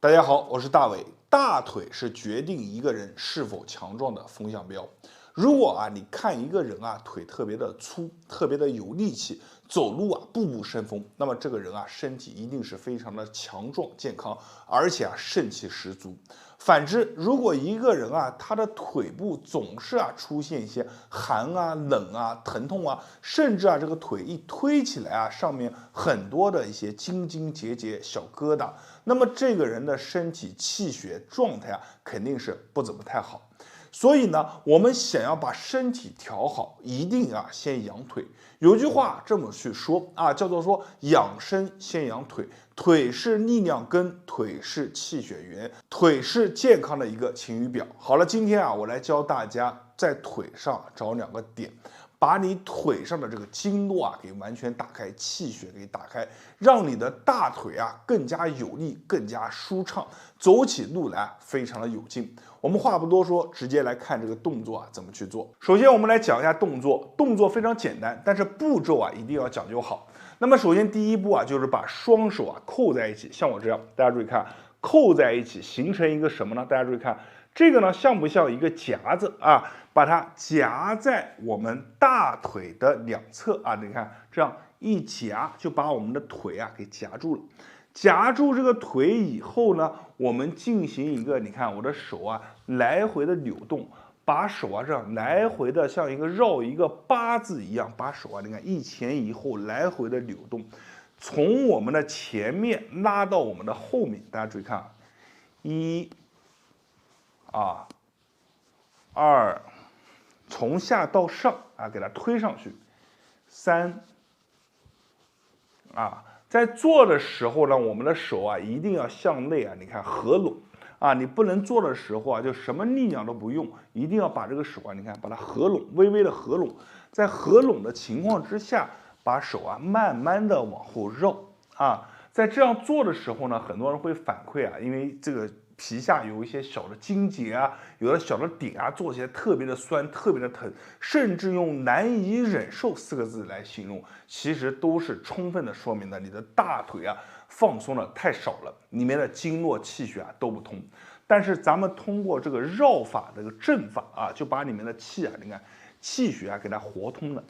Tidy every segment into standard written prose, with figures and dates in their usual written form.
大家好，我是大伟。大腿是决定一个人是否强壮的风向标。如果你看一个人腿特别的粗，特别的有力气，走路步步生风，那么这个人身体一定是非常的强壮健康，而且肾气十足。反之，如果一个人他的腿部总是出现一些寒冷疼痛甚至这个腿一推起来上面很多的一些筋筋结节小疙瘩，那么这个人的身体气血状态肯定是不怎么太好。所以呢，我们想要把身体调好，一定先养腿。有句话这么去说叫做说养生先养腿，腿是力量根，腿是气血源，腿是健康的一个晴雨表。好了，今天我来教大家在腿上找2个点，把你腿上的这个经络给完全打开，气血给打开，让你的大腿更加有力，更加舒畅，走起路来非常的有劲。我们话不多说，直接来看这个动作怎么去做。首先我们来讲一下动作，动作非常简单，但是步骤一定要讲究好。那么首先第一步就是把双手扣在一起，像我这样，大家注意看，扣在一起形成一个什么呢？大家注意看，这个呢像不像一个夹子把它夹在我们大腿的两侧你看这样一夹，就把我们的腿给夹住了。夹住这个腿以后呢，我们进行一个，你看我的手来回的扭动，把手这样来回的像一个绕一个八字一样，把手你看一前一后来回的扭动，从我们的前面拉到我们的后面，大家注意看1、2，从下到上给它推上去，3在做的时候呢，我们的手一定要向内你看合拢你不能做的时候就什么力量都不用，一定要把这个手你看把它合拢，微微的合拢，在合拢的情况之下，把手慢慢的往后绕在这样做的时候呢，很多人会反馈因为这个皮下有一些小的筋结有的小的点做起来特别的酸，特别的疼，甚至用难以忍受4个字来形容，其实都是充分的说明了你的大腿放松的太少了，里面的经络气血都不通。但是咱们通过这个绕法这个正法就把里面的气你看气血给它活通了，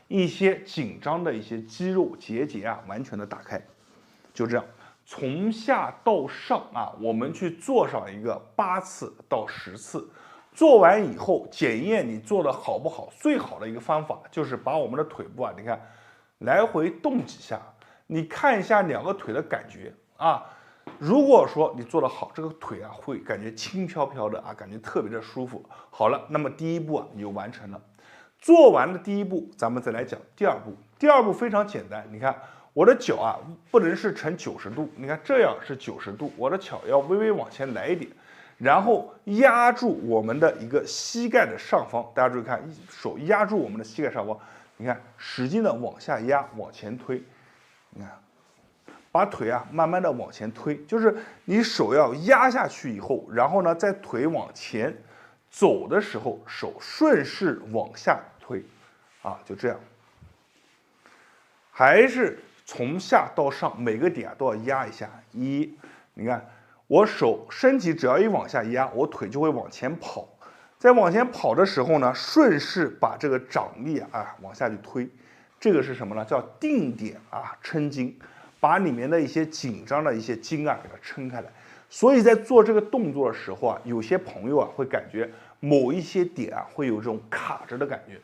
一些紧张的一些肌肉结节完全的打开，就这样。从下到上我们去做上一个8次到10次，做完以后检验你做的好不好，最好的一个方法就是把我们的腿部你看来回动几下，你看一下2个腿的感觉如果说你做得好，这个腿会感觉轻飘飘的感觉特别的舒服。好了，那么第一步你就完成了。做完了第一步，咱们再来讲第二步。第二步非常简单，你看我的脚不能是呈90度，你看这样是90度，我的脚要微微往前来一点，然后压住我们的一个膝盖的上方，大家注意看，手压住我们的膝盖上方，你看使劲的往下压，往前推，你看把腿慢慢的往前推，就是你手要压下去以后，然后呢在腿往前走的时候，手顺势往下推就这样，还是从下到上每个点都要压一下。1，你看我手身体只要一往下压，我腿就会往前跑，在往前跑的时候呢，顺势把这个掌力往下去推，这个是什么呢？叫定点撑筋，把里面的一些紧张的一些筋给它撑开来。所以在做这个动作的时候有些朋友会感觉某一些点会有这种卡着的感觉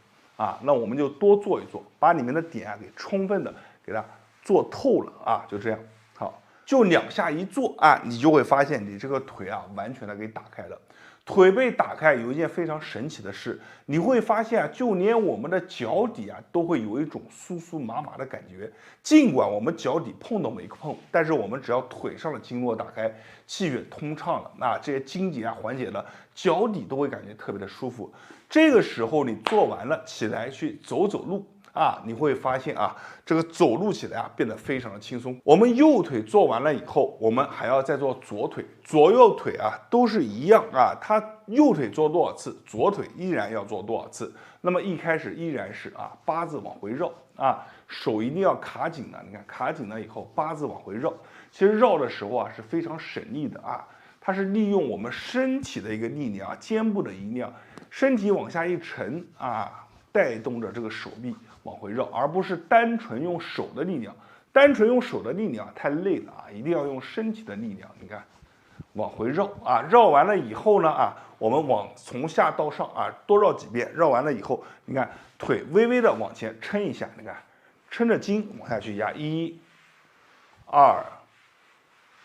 那我们就多做一做，把里面的点给充分的给它做透了就这样。好，就2下一做你就会发现你这个腿完全的给打开了。腿被打开有一件非常神奇的事，你会发现就连我们的脚底都会有一种酥酥麻麻的感觉。尽管我们脚底碰都没碰，但是我们只要腿上的经络打开，气血通畅了这些筋结缓解了，脚底都会感觉特别的舒服。这个时候你做完了，起来去走走路你会发现这个走路起来变得非常的轻松。我们右腿做完了以后，我们还要再做左腿，左右腿都是一样它右腿做多少次，左腿依然要做多少次。那么一开始依然是8字往回绕手一定要卡紧了。你看卡紧了以后，八字往回绕。其实绕的时候啊是非常省力的啊，它是利用我们身体的一个力量啊，肩部的力量，身体往下一沉啊，带动着这个手臂往回绕，而不是单纯用手的力量。单纯用手的力量太累了啊，一定要用身体的力量。你看。往回绕啊，绕完了以后呢啊，我们从下到上啊多绕几遍，绕完了以后，你看腿微微的往前撑一下，你看撑着筋往下去压，1、2、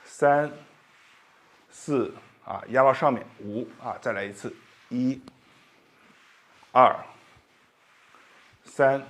3、4啊，压到上面5啊，再来一次，1、2、3、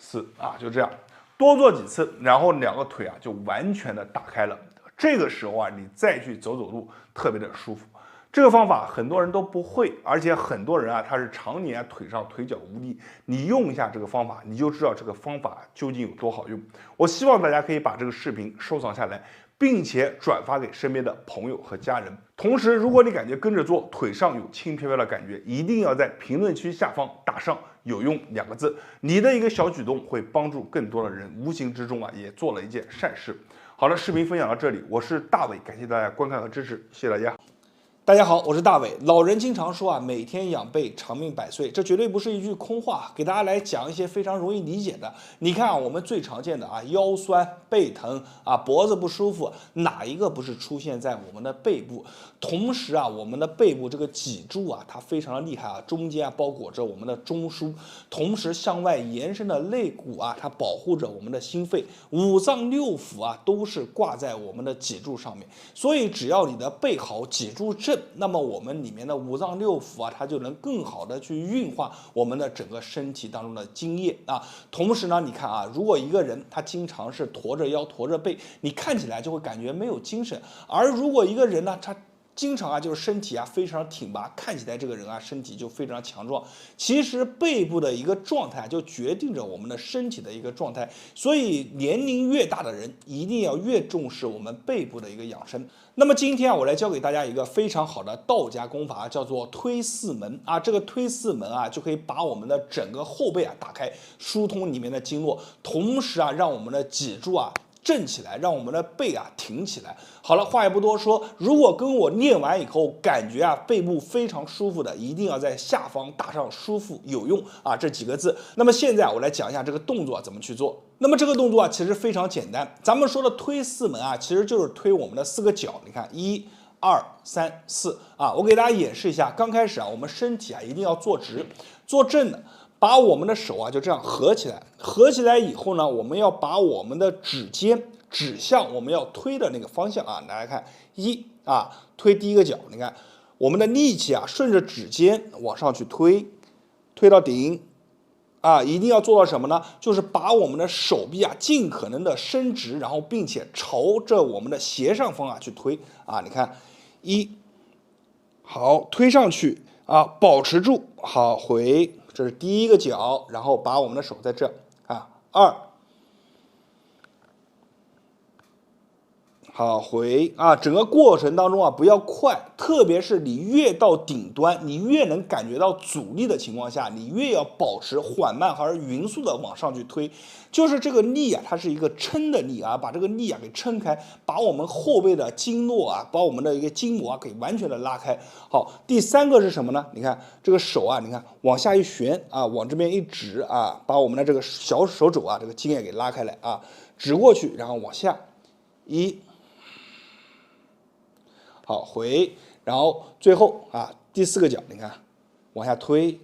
4啊，就这样多做几次，然后两个腿啊就完全的打开了。这个时候啊，你再去走走路，特别的舒服。这个方法很多人都不会，而且很多人啊，他是常年腿上腿脚无力。你用一下这个方法，你就知道这个方法究竟有多好用。我希望大家可以把这个视频收藏下来，并且转发给身边的朋友和家人。同时，如果你感觉跟着做腿上有轻飘飘的感觉，一定要在评论区下方打上“有用”2个字。你的一个小举动会帮助更多的人，无形之中啊，也做了一件善事。好了，视频分享到这里，我是大伟，感谢大家观看和支持，谢谢大家。大家好，我是大伟。老人经常说啊，每天养背，长命百岁，这绝对不是一句空话。给大家来讲一些非常容易理解的。你看啊，我们最常见的啊，腰酸背疼啊，脖子不舒服，哪一个不是出现在我们的背部？同时啊，我们的背部这个脊柱啊，它非常的厉害啊，中间啊包裹着我们的中枢，同时向外延伸的肋骨啊，它保护着我们的心肺，五脏六腑啊都是挂在我们的脊柱上面。所以只要你的背好，脊柱正，那么我们里面的五脏六腑啊，它就能更好的去运化我们的整个身体当中的津液啊。同时呢，你看啊，如果一个人他经常是驼着腰、驼着背，你看起来就会感觉没有精神；而如果一个人呢，他经常啊，就是身体啊非常挺拔，看起来这个人啊身体就非常强壮。其实背部的一个状态就决定着我们的身体的一个状态，所以年龄越大的人一定要越重视我们背部的一个养生。那么今天啊，我来教给大家一个非常好的道家功法，叫做推四门啊。这个推四门啊，就可以把我们的整个后背啊打开，疏通里面的经络，同时啊，让我们的脊柱啊正起来，让我们的背啊挺起来。好了，话也不多说，如果跟我念完以后感觉啊背部非常舒服的，一定要在下方打上舒服有用啊这几个字。那么现在我来讲一下这个动作怎么去做。那么这个动作啊其实非常简单，咱们说的推四门啊，其实就是推我们的4个脚。你看1、2、3、4啊，我给大家演示一下。刚开始啊，我们身体啊一定要坐直、坐正的。把我们的手啊就这样合起来，合起来以后呢，我们要把我们的指尖指向我们要推的那个方向啊。大家看，1啊，推第1个脚，你看我们的力气啊，顺着指尖往上去推，推到顶啊，一定要做到什么呢？就是把我们的手臂啊尽可能的伸直，然后并且朝着我们的斜上方啊去推啊。你看，1，好，推上去啊，保持住，好，回。这是第1个脚，然后把我们的手在这啊，2，好，回啊，整个过程当中啊不要快，特别是你越到顶端，你越能感觉到阻力的情况下，你越要保持缓慢而匀速的往上去推。就是这个力啊，它是一个撑的力啊，把这个力啊给撑开，把我们后背的经络啊，把我们的一个筋膜啊给完全的拉开。好，第3个是什么呢？你看这个手啊，你看往下一旋啊，往这边一指啊，把我们的这个小手肘啊这个筋也给拉开来啊，指过去，然后往下1。好，回，然后最后啊，第4个脚，你看，往下推。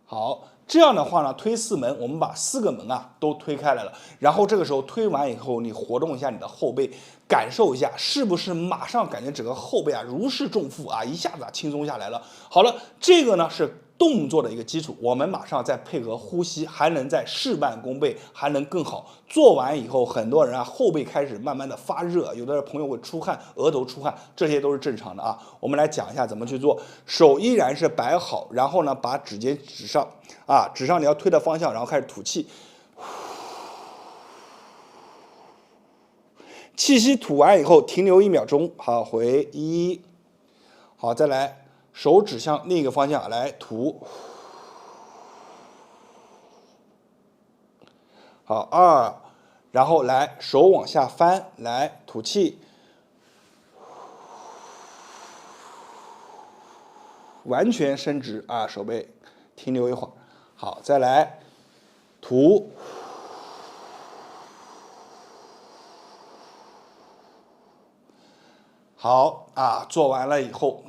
好，这样的话呢，推四门，我们把4个门啊都推开来了。然后这个时候推完以后，你活动一下你的后背，感受一下，是不是马上感觉整个后背啊如释重负啊，一下子啊轻松下来了。好了，这个呢是动作的一个基础，我们马上再配合呼吸，还能再事半功倍，还能更好。做完以后，很多人啊后背开始慢慢的发热，有的朋友会出汗，额头出汗，这些都是正常的啊。我们来讲一下怎么去做，手依然是摆好，然后呢把指尖指上啊，指上你要推的方向，然后开始吐气。气息吐完以后，停留1秒钟，好，回1，好，再来，手指向另一个方向来吐。好2，然后来手往下翻，来吐气，完全伸直啊，手背停留一会儿。好，再来吐。好啊，做完了以后，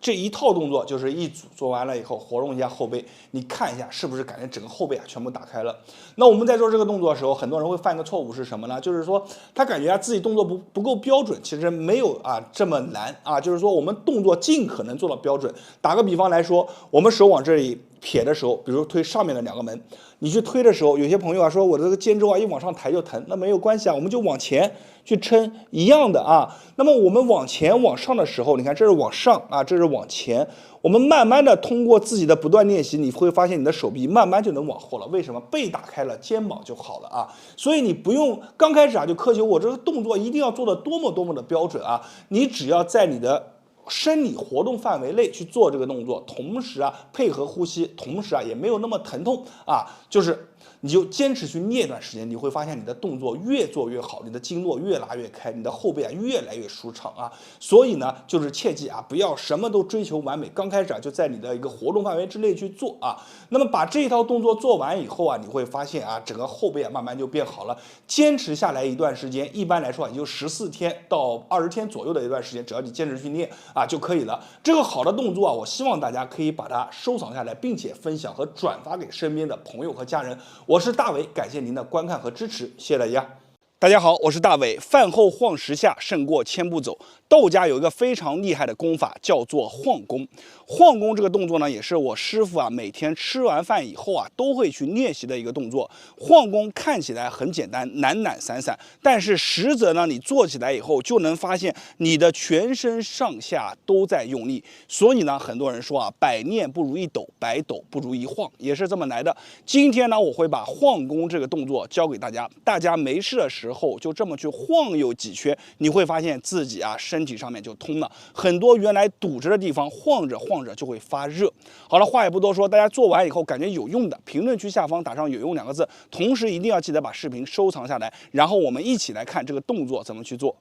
这一套动作就是一组，做完了以后活动一下后背，你看一下是不是感觉整个后背啊全部打开了？那我们在做这个动作的时候，很多人会犯一个错误是什么呢？就是说他感觉自己动作不够标准，其实没有这么难啊，就是说我们动作尽可能做到标准。打个比方来说，我们手往这里撇的时候，比如推上面的2个门，你去推的时候，有些朋友说我的这个肩周一往上抬就疼，那没有关系啊，我们就往前去撑一样的啊。那么我们往前往上的时候，你看这是往上啊，这是往前，我们慢慢的通过自己的不断练习，你会发现你的手臂慢慢就能往后了。为什么？背打开了，肩膀就好了啊。所以你不用刚开始就苛求我这个动作一定要做的多么的标准啊，你只要在你的生理活动范围内去做这个动作，同时配合呼吸，同时也没有那么疼痛啊，就是你就坚持去练一段时间，你会发现你的动作越做越好，你的经络越拉越开，你的后背越来越舒畅啊。所以呢，就是切记不要什么都追求完美，刚开始就在你的一个活动范围之内去做啊。那么把这一套动作做完以后你会发现整个后背慢慢就变好了。坚持下来一段时间，一般来说也就14天到20天左右的一段时间，只要你坚持去练就可以了。这个好的动作我希望大家可以把它收藏下来，并且分享和转发给身边的朋友和家人。我是大伟，感谢您的观看和支持，谢谢大家。大家好，我是大伟。饭后晃10下胜过1000步走。道家有一个非常厉害的功法，叫做晃功。晃功这个动作呢，也是我师傅每天吃完饭以后都会去练习的一个动作。晃功看起来很简单，懒懒散散，但是实则呢，你做起来以后就能发现你的全身上下都在用力。所以呢，很多人说百练不如一抖，百抖不如一晃，也是这么来的。今天呢，我会把晃功这个动作教给大家，大家没事的时候就这么去晃悠几圈，你会发现自己身体上面就通了，很多原来堵着的地方晃着晃着就会发热。好了，话也不多说，大家做完以后感觉有用的，评论区下方打上有用2个字，同时一定要记得把视频收藏下来，然后我们一起来看这个动作怎么去做。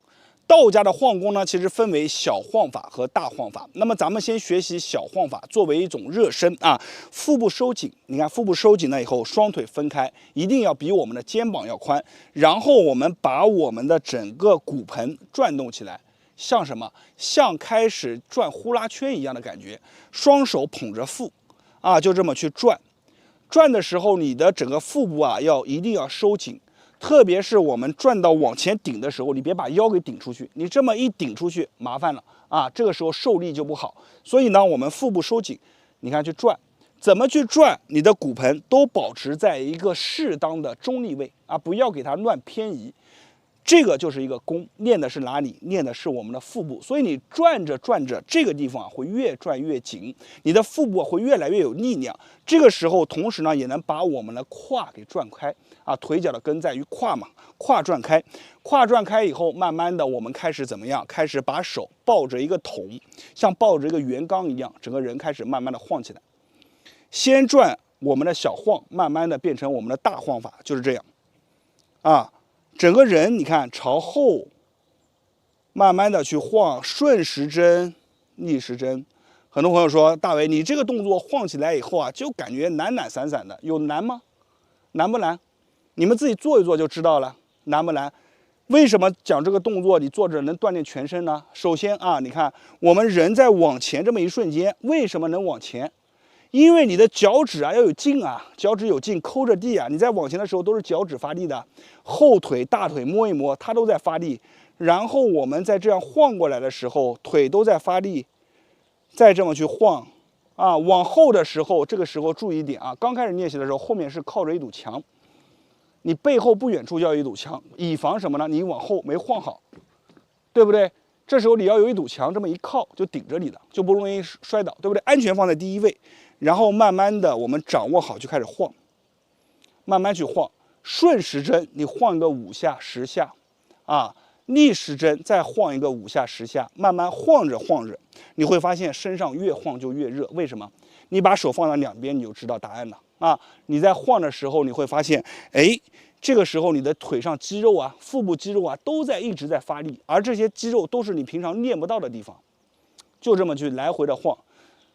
道家的晃功呢，其实分为小晃法和大晃法。那么咱们先学习小晃法，作为一种热身腹部收紧。你看腹部收紧了以后，双腿分开，一定要比我们的肩膀要宽。然后我们把我们的整个骨盆转动起来，像什么？像开始转呼啦圈一样的感觉。双手捧着腹就这么去转。转的时候，你的整个腹部一定要收紧。特别是我们转到往前顶的时候，你别把腰给顶出去，你这么一顶出去麻烦了这个时候受力就不好。所以呢，我们腹部收紧，你看去转，怎么去转，你的骨盆都保持在一个适当的中立位不要给它乱偏移。这个就是一个功，练的是哪里？练的是我们的腹部。所以你转着转着，这个地方会越转越紧，你的腹部会越来越有力量。这个时候，同时呢，也能把我们的胯给转开腿脚的根在于胯嘛，胯转开，胯转开以后，慢慢的我们开始怎么样？开始把手抱着一个桶，像抱着一个圆缸一样，整个人开始慢慢的晃起来。先转我们的小晃，慢慢的变成我们的大晃法，就是这样整个人你看朝后，慢慢的去晃，顺时针、逆时针。很多朋友说，大伟，你这个动作晃起来以后就感觉懒懒散散的，有难吗？难不难？你们自己做一做就知道了，难不难？为什么讲这个动作你做着能锻炼全身呢？首先你看我们人在往前这么一瞬间，为什么能往前？因为你的脚趾要有劲脚趾有劲，抠着地你在往前的时候都是脚趾发力的，后腿、大腿摸一摸，它都在发力。然后我们在这样晃过来的时候，腿都在发力，再这么去晃往后的时候，这个时候注意一点刚开始练习的时候，后面是靠着一堵墙，你背后不远处要有一堵墙，以防什么呢？你往后没晃好，对不对？这时候你要有一堵墙，这么一靠就顶着你的，就不容易摔倒，对不对？安全放在第一位。然后慢慢的我们掌握好就开始晃，慢慢去晃，顺时针你晃一个5下10下逆时针再晃一个5下10下，慢慢晃着晃着，你会发现身上越晃就越热。为什么？你把手放到两边，你就知道答案了你在晃的时候，你会发现这个时候你的腿上肌肉啊、腹部肌肉啊都在一直在发力，而这些肌肉都是你平常练不到的地方，就这么去来回的晃。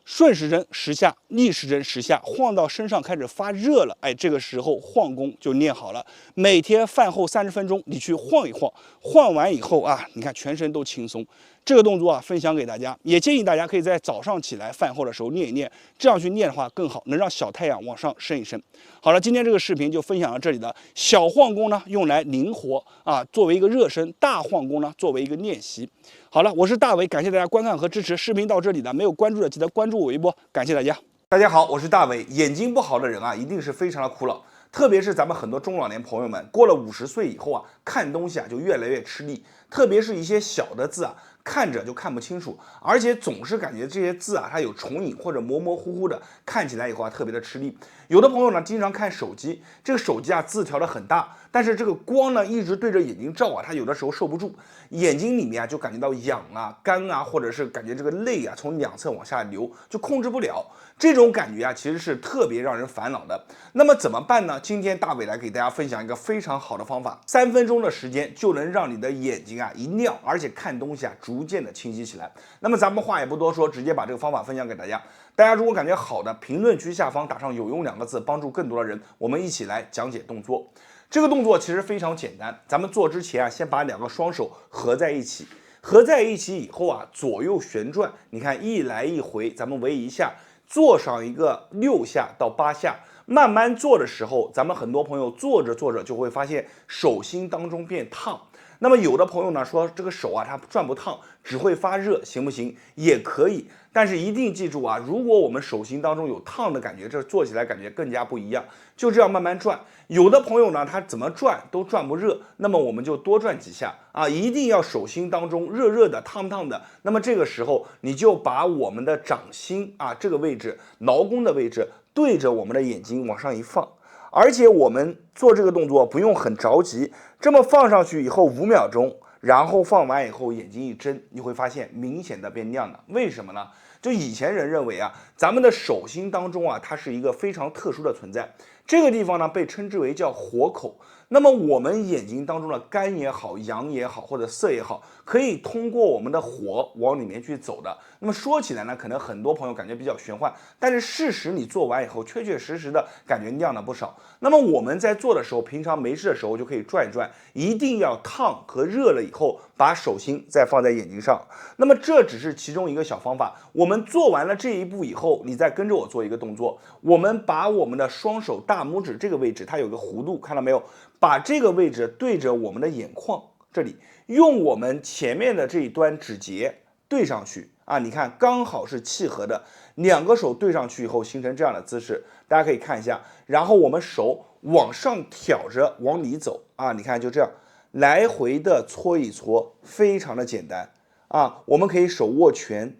顺时针10下，逆时针10下，晃到身上开始发热了，哎，这个时候晃功就练好了。每天饭后30分钟，你去晃一晃，晃完以后啊，你看全身都轻松。这个动作啊，分享给大家，也建议大家可以在早上起来饭后的时候练一练，这样去练的话更好，能让小太阳往上升一升。好了，今天这个视频就分享到这里了。小晃功呢，用来灵活啊，作为一个热身；大晃功呢，作为一个练习。好了，我是大伟，感谢大家观看和支持。视频到这里了，没有关注的记得关注我一波，感谢大家。大家好，我是大伟。眼睛不好的人啊，一定是非常的苦恼，特别是咱们很多中老年朋友们，过了50岁以后啊，看东西啊就越来越吃力，特别是一些小的字啊，看着就看不清楚，而且总是感觉这些字啊，它有重影或者模模糊糊的，看起来以后啊特别的吃力。有的朋友呢，经常看手机，这个手机啊字调的很大，但是这个光呢一直对着眼睛照啊，他有的时候受不住，眼睛里面啊就感觉到痒啊、干啊，或者是感觉这个泪啊从两侧往下流，就控制不了。这种感觉啊，其实是特别让人烦恼的。那么怎么办呢？今天大伟来给大家分享一个非常好的方法，3分钟的时间就能让你的眼睛啊一亮，而且看东西啊逐渐的清晰起来。那么咱们话也不多说，直接把这个方法分享给大家。大家如果感觉好的，评论区下方打上有用2个字，帮助更多的人。我们一起来讲解动作。这个动作其实非常简单，咱们做之前啊，先把2个双手合在一起，合在一起以后啊，左右旋转，你看一来一回，咱们围一下，做上一个6下到8下。慢慢做的时候，咱们很多朋友做着做着就会发现手心当中变烫。那么有的朋友呢说这个手啊它转不烫，只会发热，行不行？也可以，但是一定记住啊，如果我们手心当中有烫的感觉，这做起来感觉更加不一样。就这样慢慢转，有的朋友呢他怎么转都转不热，那么我们就多转几下啊，一定要手心当中热热的、烫烫的。那么这个时候你就把我们的掌心啊这个位置、劳宫的位置对着我们的眼睛往上一放。而且我们做这个动作不用很着急，这么放上去以后5秒钟，然后放完以后眼睛一睁，你会发现明显的变亮了。为什么呢？就以前人认为啊，咱们的手心当中啊，它是一个非常特殊的存在，这个地方呢被称之为叫火口。那么我们眼睛当中的肝也好、阳也好，或者色也好，可以通过我们的火往里面去走的。那么说起来呢，可能很多朋友感觉比较玄幻，但是事实你做完以后，确确实实的感觉亮了不少。那么我们在做的时候，平常没事的时候就可以转一转，一定要烫和热了以后，把手心再放在眼睛上。那么这只是其中一个小方法。我们做完了这一步以后，你再跟着我做一个动作，我们把我们的双手大拇指这个位置，它有个弧度，看到没有？把这个位置对着我们的眼眶这里，用我们前面的这一端指节对上去啊，你看刚好是契合的，2个手对上去以后形成这样的姿势，大家可以看一下。然后我们手往上挑着往里走啊，你看就这样来回的搓一搓，非常的简单啊。我们可以手握拳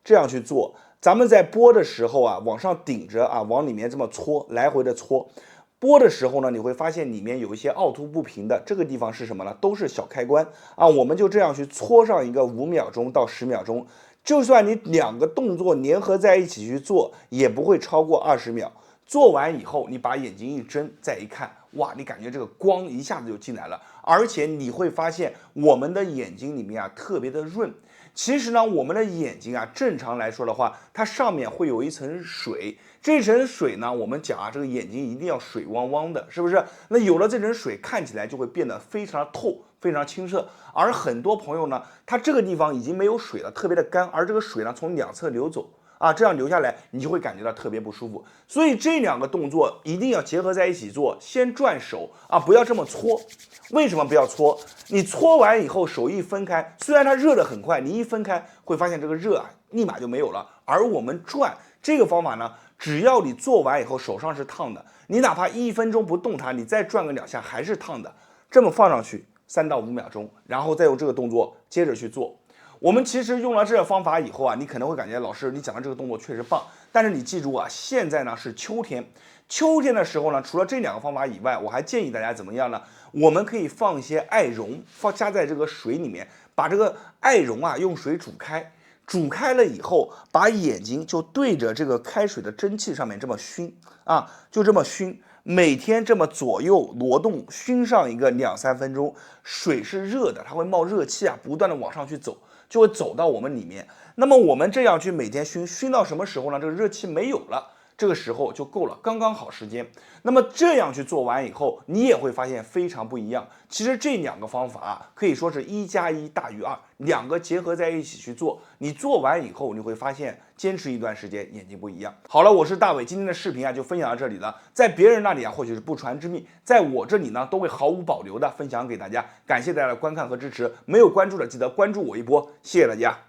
这样去做，咱们在拨的时候啊，往上顶着啊，往里面这么搓，来回的搓。拨的时候呢，你会发现里面有一些凹凸不平的，这个地方是什么呢？都是小开关啊。我们就这样去搓上一个5秒钟到10秒钟，就算你2个动作粘合在一起去做，也不会超过20秒。做完以后，你把眼睛一睁，再一看，哇，你感觉这个光一下子就进来了，而且你会发现我们的眼睛里面啊特别的润。其实呢，我们的眼睛啊，正常来说的话，它上面会有一层水，这层水呢，我们讲啊，这个眼睛一定要水汪汪的，是不是？那有了这层水，看起来就会变得非常的透，非常清澈。而很多朋友呢，他这个地方已经没有水了，特别的干，而这个水呢从两侧流走。啊，这样流下来，你就会感觉到特别不舒服。所以这2个动作一定要结合在一起做。先转手啊，不要这么搓。为什么不要搓？你搓完以后手一分开，虽然它热得很快，你一分开会发现这个热啊立马就没有了。而我们转这个方法呢，只要你做完以后手上是烫的，你哪怕1分钟不动它，你再转个2下还是烫的。这么放上去3到5秒钟，然后再用这个动作接着去做。我们其实用了这个方法以后啊，你可能会感觉老师你讲的这个动作确实棒，但是你记住啊，现在呢是秋天，秋天的时候呢，除了这2个方法以外，我还建议大家怎么样呢？我们可以放一些艾绒，加在这个水里面，把这个艾绒啊用水煮开，煮开了以后，把眼睛就对着这个开水的蒸汽上面这么熏啊，就这么熏。每天这么左右挪动，熏上一个2-3分钟，水是热的，它会冒热气啊，不断的往上去走，就会走到我们里面。那么我们这样去每天熏到什么时候呢？这个热气没有了。这个时候就够了，刚刚好时间。那么这样去做完以后，你也会发现非常不一样。其实这2个方法啊，可以说是1+1大于2，两个结合在一起去做。你做完以后，你会发现坚持一段时间，眼睛不一样。好了，我是大伟，今天的视频啊就分享到这里了。在别人那里啊或许是不传之秘，在我这里呢都会毫无保留的分享给大家。感谢大家的观看和支持，没有关注的记得关注我一波，谢谢大家。